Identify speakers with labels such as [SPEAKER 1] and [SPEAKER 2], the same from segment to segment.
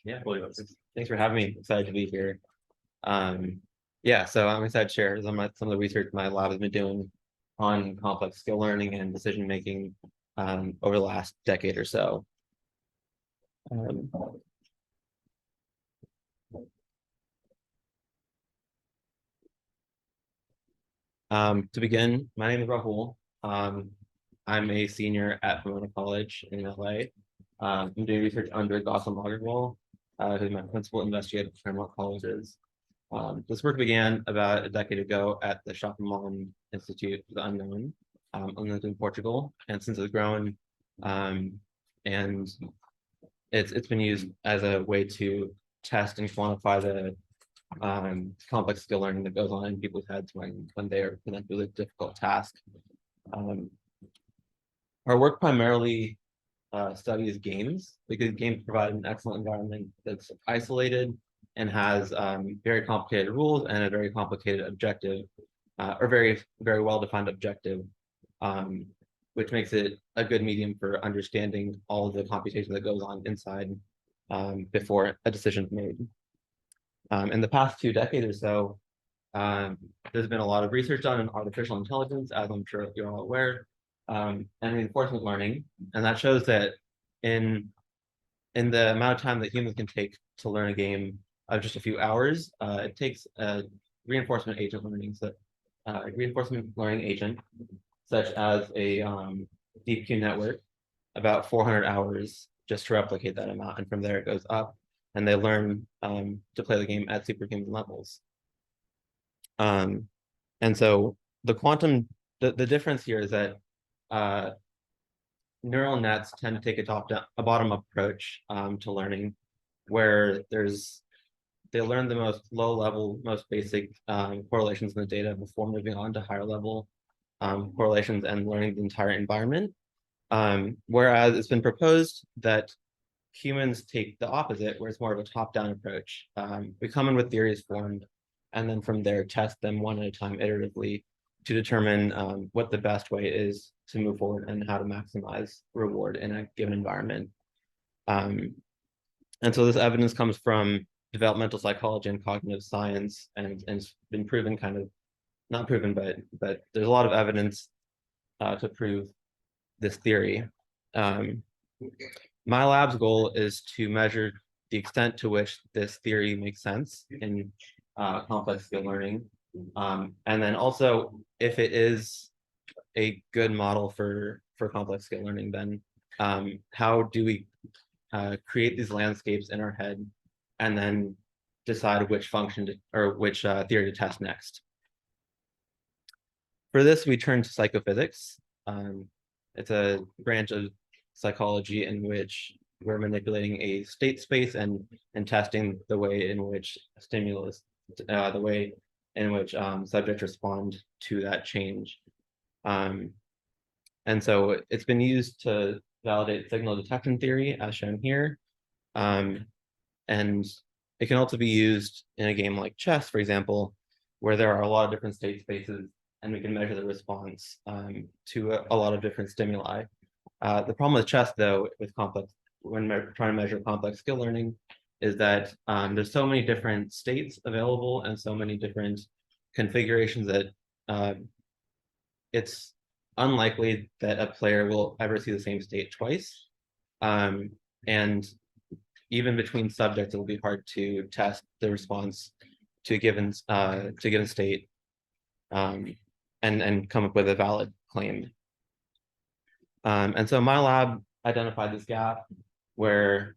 [SPEAKER 1] Yeah, well, thanks for having me. Excited to be here. Yeah, so I'm excited to share some of the research my lab has been doing on complex skill learning and decision making over the last decade or so. Um, to begin, my name is Rahul. I'm a senior at Pomona College in LA. I'm doing research under Gautam Agarwal, who's my principal investigator for Claremont Colleges. This work began about a decade ago at the Schafferman Institute for the Unknown, in Portugal, and since it's grown, and it's been used as a way to test and quantify the complex skill learning that goes on in people's heads when they are presented with a difficult task. Um, our work primarily studies games because games provide an excellent environment that's isolated and has very complicated rules and a very complicated objective, or very well defined objective, which makes it a good medium for understanding all of the computation that goes on inside before a decision is made. In the past 2 decades or so, there's been a lot of research done in artificial intelligence, as I'm sure you're all aware, and reinforcement learning, and that shows that in the amount of time that humans can take to learn a game of just a few hours, it takes a reinforcement learning agent, such as a DQ network, about 400 hours just to replicate that amount, and from there it goes up, and they learn to play the game at superhuman levels. And so the difference here is that neural nets tend to take a bottom-up approach to learning, where they learn the most low-level, most basic correlations in the data before moving on to higher-level correlations and learning the entire environment. Whereas it's been proposed that humans take the opposite, where it's more of a top-down approach. We come in with theories formed, and then from there test them one at a time iteratively to determine what the best way is to move forward and how to maximize reward in a given environment. And so this evidence comes from developmental psychology and cognitive science, and it's been proven not proven, but there's a lot of evidence to prove this theory. My lab's goal is to measure the extent to which this theory makes sense in complex skill learning. And then also, if it is a good model for complex skill learning, then how do we create these landscapes in our head and then decide which function or which theory to test next? For this, we turn to psychophysics. It's a branch of psychology in which we're manipulating a state space and testing the way in which the way in which subjects respond to that change. And so it's been used to validate signal detection theory, as shown here. And it can also be used in a game like chess, for example, where there are a lot of different state spaces, and we can measure the response to a lot of different stimuli. The problem with chess, though, when we're trying to measure complex skill learning, is that there's so many different states available and so many different configurations that it's unlikely that a player will ever see the same state twice. And even between subjects, it'll be hard to test the response to a given state and come up with a valid claim. And so my lab identified this gap where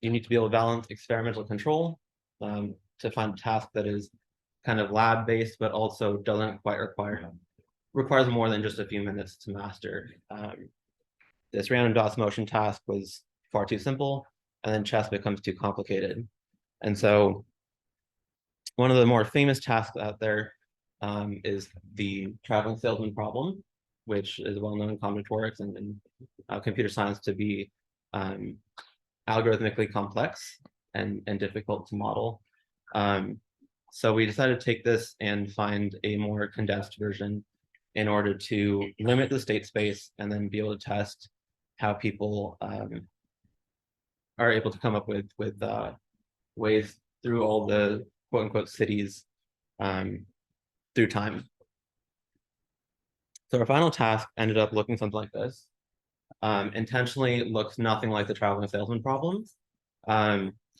[SPEAKER 1] you need to be able to balance experimental control to find a task that is kind of lab-based, but also doesn't quite requires more than just a few minutes to master. This random dots motion task was far too simple, and then chess becomes too complicated. And so one of the more famous tasks out there is the traveling salesman problem, which is well known in combinatorics and computer science to be algorithmically complex and difficult to model. So we decided to take this and find a more condensed version in order to limit the state space and then be able to test how people are able to come up with ways through all the quote unquote cities through time. So our final task ended up looking something like this. Intentionally looks nothing like the traveling salesman problem,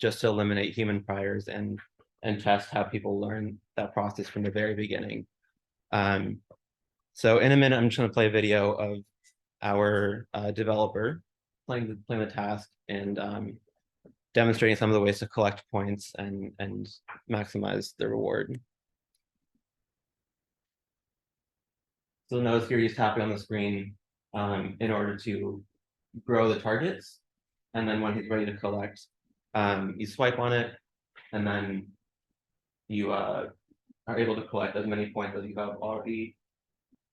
[SPEAKER 1] just to eliminate human priors and test how people learn that process from the very beginning. So in a minute, I'm just going to play a video of our developer playing the task and demonstrating some of the ways to collect points and maximize the reward. So notice here he's tapping on the screen in order to grow the targets. And then when he's ready to collect, you swipe on it, and then you are able to collect as many points as you have already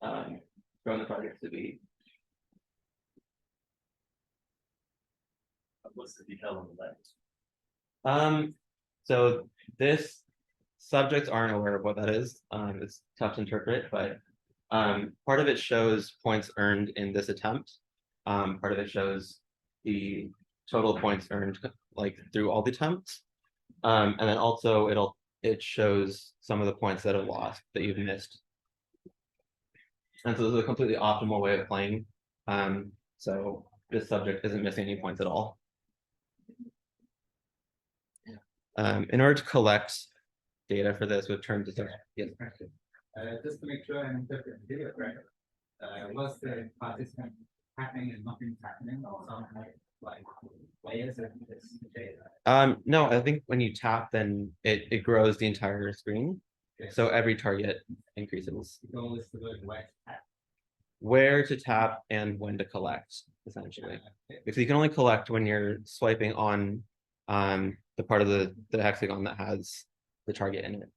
[SPEAKER 1] grown the targets to be.
[SPEAKER 2] What's the detail on the left?
[SPEAKER 1] So this subjects aren't aware of what that is. It's tough to interpret, but part of it shows points earned in this attempt. Part of it shows the total points earned like through all the attempts. And then also it shows some of the points that are lost that you've missed. And so this is a completely optimal way of playing. So this subject isn't missing any points at all. In order to collect data for this with terms of yes.
[SPEAKER 3] Just to make sure I'm interpreting the video right, was the participant happening and nothing's happening or something like layers of this data?
[SPEAKER 1] No, I think when you tap, then it grows the entire screen.
[SPEAKER 3] Okay.
[SPEAKER 1] So every target increases.
[SPEAKER 3] The goal is to learn
[SPEAKER 1] Where to tap and when to collect, essentially. Because you can only collect when you're swiping on the part of the hexagon that has the target in it.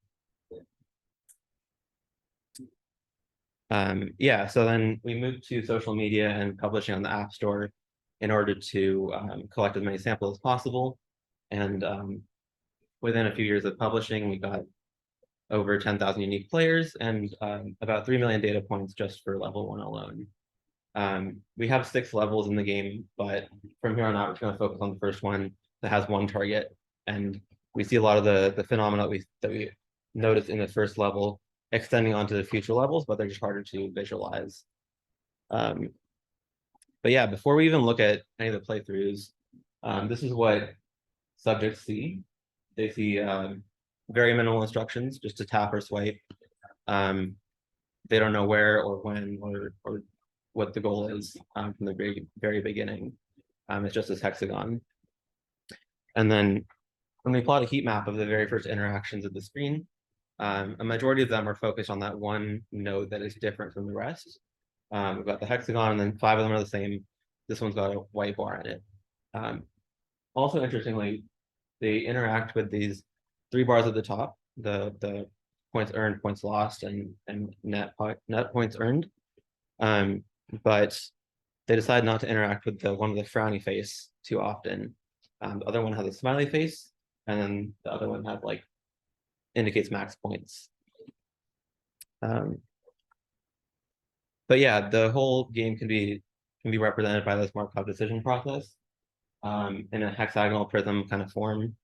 [SPEAKER 1] Yeah, so then we moved to social media and publishing on the App Store in order to collect as many samples as possible. And within a few years of publishing, we got over 10,000 unique players and about 3 million data points just for level 1 alone. We have 6 levels in the game, but from here on out, we're going to focus on the first one that has 1 target. And we see a lot of the phenomena that we noticed in the first level extending onto the future levels, but they're just harder to visualize. But yeah, before we even look at any of the playthroughs, this is what subjects see. They see very minimal instructions, just to tap or swipe. They don't know where or when or what the goal is from the very beginning. It's just this hexagon. And then when we plot a heat map of the very first interactions of the screen, a majority of them are focused on that one node that is different from the rest. We've got the hexagon, and then 5 of them are the same. This one's got a white bar in it. Also, interestingly, they interact with these 3 bars at the top, the points earned, points lost, and net points earned. But they decide not to interact with the one with the frowny face too often. The other one has a smiley face, and then the other one has like indicates max points. But yeah, the whole game can be represented by this Markov decision process in a hexagonal prism kind of form,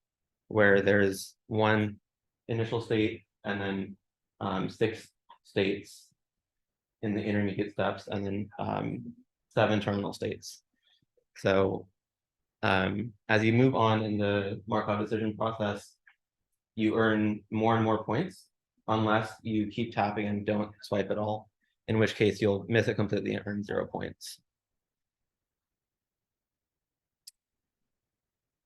[SPEAKER 1] where there's one initial state and then 6 states in the intermediate steps, and then 7 terminal states. So as you move on in the Markov decision process, you earn more and more points unless you keep tapping and don't swipe at all, in which case you'll miss it completely and earn 0 points.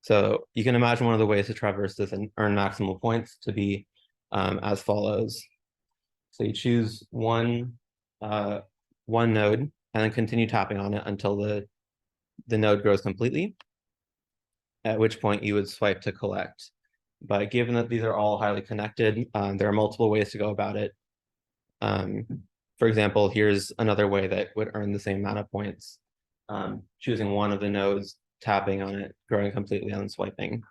[SPEAKER 1] So you can imagine one of the ways to traverse this and earn maximal points to be as follows. So you choose one node and then continue tapping on it until the node grows completely, at which point you would swipe to collect. But given that these are all highly connected, there are multiple ways to go about it. For example, here's another way that would earn the same amount of points. Choosing one of the nodes, tapping on it, growing completely, and swiping.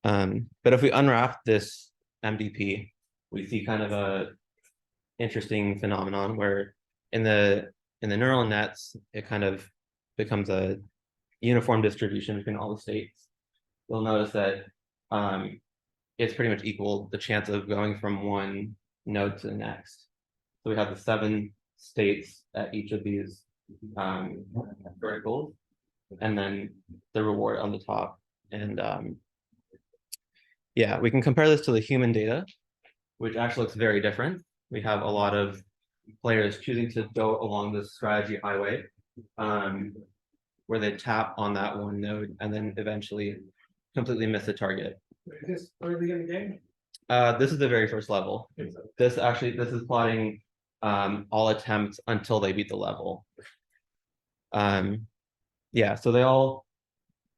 [SPEAKER 1] But if we unwrap this MDP, we see kind of a interesting phenomenon where in the neural nets, it kind of becomes a uniform distribution between all the states, you'll notice that it's pretty much equal the chance of going from one node to the next. So we have the 7 states at each of these verticals, and then the reward on the top. And yeah, we can compare this to the human data, which actually looks very different. We have a lot of players choosing to go along this strategy highway, where they tap on that one node and then eventually completely miss the target.
[SPEAKER 2] Is this early in the game?
[SPEAKER 1] This is the very first level. This is plotting all attempts until they beat the level. Yeah, so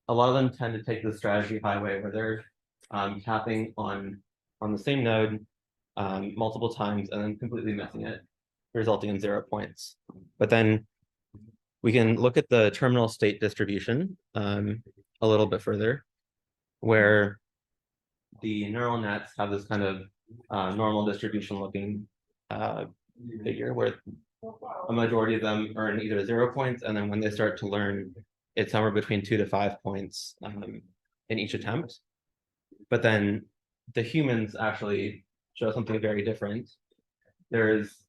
[SPEAKER 1] a lot of them tend to take the strategy highway where they're tapping on the same node multiple times and then completely missing it, resulting in 0 points. But then we can look at the terminal state distribution a little bit further, where the neural nets have this kind of normal distribution looking figure where a majority of them earn either 0 points, and then when they start to learn, it's somewhere between 2 to 5 points in each attempt. But then the humans actually show something very different. There's,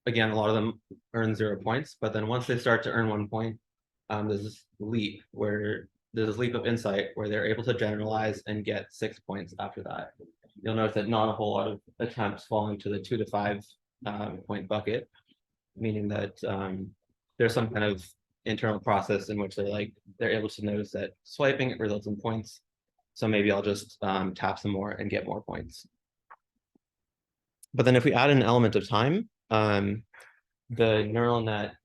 [SPEAKER 1] again, a lot of them earn 0 points, but then once they start to earn 1 point, there's this leap where there's this leap of insight where they're able to generalize and get 6 points after that. You'll notice that not a whole lot of attempts fall into the 2 to 5 point bucket, meaning that there's some kind of internal process in which they're able to notice that swiping results in points. So maybe I'll just tap some more and get more points. But then if we add an element of time, the neural net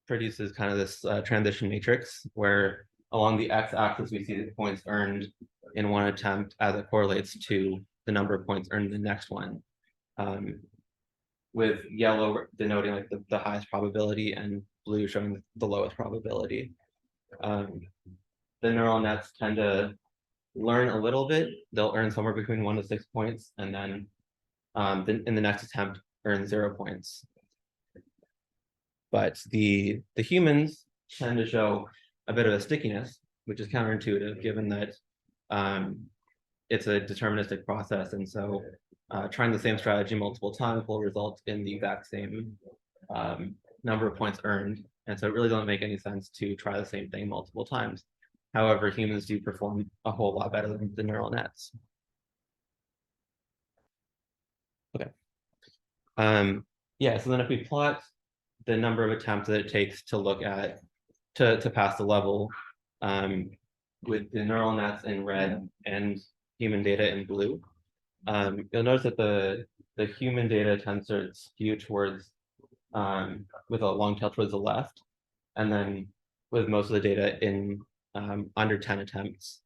[SPEAKER 1] produces kind of this transition matrix where along the x-axis we see the points earned in one attempt as it correlates to the number of points earned in the next one, with yellow denoting like the highest probability and blue showing the lowest probability. The neural nets tend to learn a little bit. They'll earn somewhere between 1 to 6 points, and then in the next attempt earn 0 points. But the humans tend to show a bit of a stickiness, which is counterintuitive given that it's a deterministic process. And so trying the same strategy multiple times will result in the exact same number of points earned. And so it really doesn't make any sense to try the same thing multiple times. However, humans do perform a whole lot better than the neural nets. Okay. Yeah, so then if we plot the number of attempts that it takes to look at to pass the level with the neural nets in red and human data in blue, you'll notice that the human data tends to skew towards with a long tail towards the left, and then with most of the data in under 10 attempts.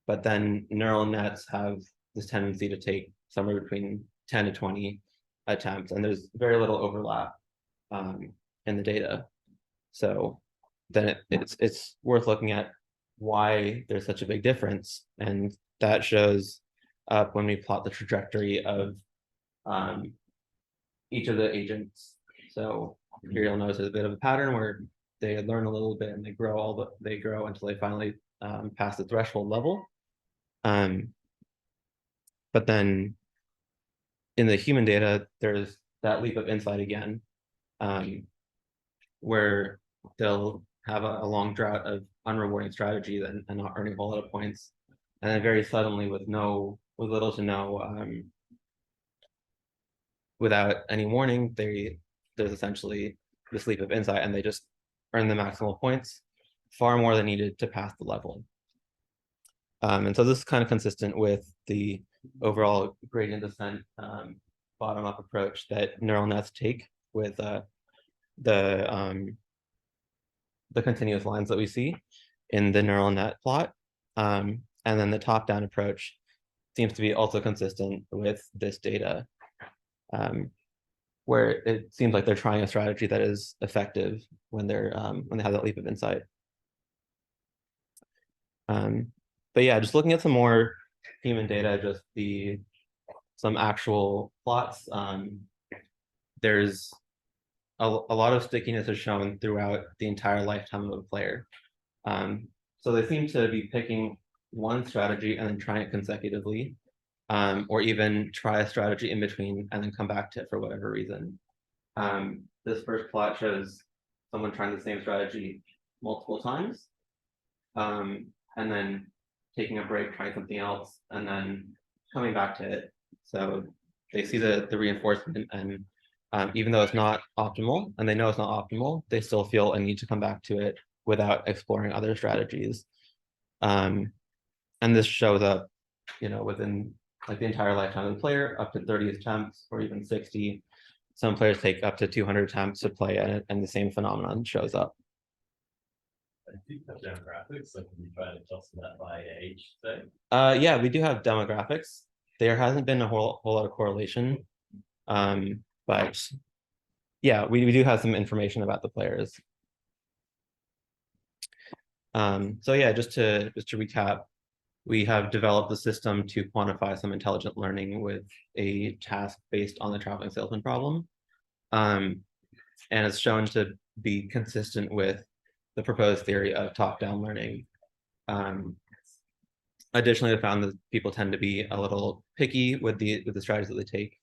[SPEAKER 1] But then neural nets have this tendency to take somewhere between 10 to 20 attempts, and there's very little overlap in the data. So then it's worth looking at why there's such a big difference, and that shows up when we plot the trajectory of each of the agents. So here you'll notice there's a bit of a pattern where they learn a little bit and they grow until they finally pass the threshold level. But then in the human data, there's that leap of insight again, where they'll have a long drought of unrewarding strategies and not earning a whole lot of points. And then very suddenly with little to no, without any warning, there's essentially this leap of insight and they just earn the maximal points, far more than needed to pass the level. And so this is kind of consistent with the overall gradient descent bottom-up approach that neural nets take with the continuous lines that we see in the neural net plot. And then the top-down approach seems to be also consistent with this data, where it seems like they're trying a strategy that is effective when they have that leap of insight. But yeah, just looking at some more human data, just some actual plots. There's a lot of stickiness is shown throughout the entire lifetime of a player. So they seem to be picking one strategy and then trying it consecutively, or even try a strategy in between and then come back to it for whatever reason. This first plot shows someone trying the same strategy multiple times, and then taking a break, trying something else, and then coming back to it. So they see the reinforcement, and even though it's not optimal, and they know it's not optimal, they still feel a need to come back to it without exploring other strategies. And this shows up, within like the entire lifetime of the player, up to 30 attempts or even 60. Some players take up to 200 attempts to play, and the same phenomenon shows up.
[SPEAKER 4] Do you have demographics? Like, can you try to adjust that by age, say?
[SPEAKER 1] Yeah, we do have demographics. There hasn't been a whole lot of correlation, but yeah, we do have some information about the players. So yeah, just to recap, we have developed the system to quantify some intelligent learning with a task based on the traveling salesman problem. And it's shown to be consistent with the proposed theory of top-down learning. Additionally, I found that people tend to be a little picky with the strategies that they take.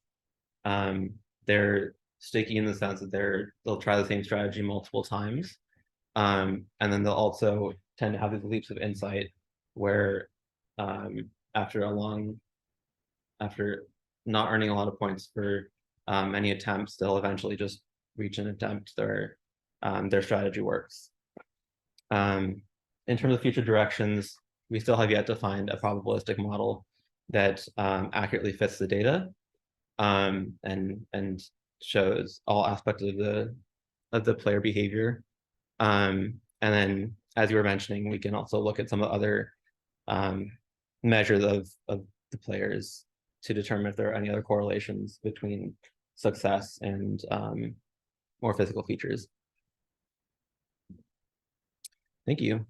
[SPEAKER 1] They're sticky in the sense that they'll try the same strategy multiple times. And then they'll also tend to have these leaps of insight where after not earning a lot of points for many attempts, they'll eventually just reach an attempt their strategy works. In terms of future directions, we still have yet to find a probabilistic model that accurately fits the data and shows all aspects of the player behavior. And then, as you were mentioning, we can also look at some other measures of the players to determine if there are any other correlations between success and more physical features. Thank you.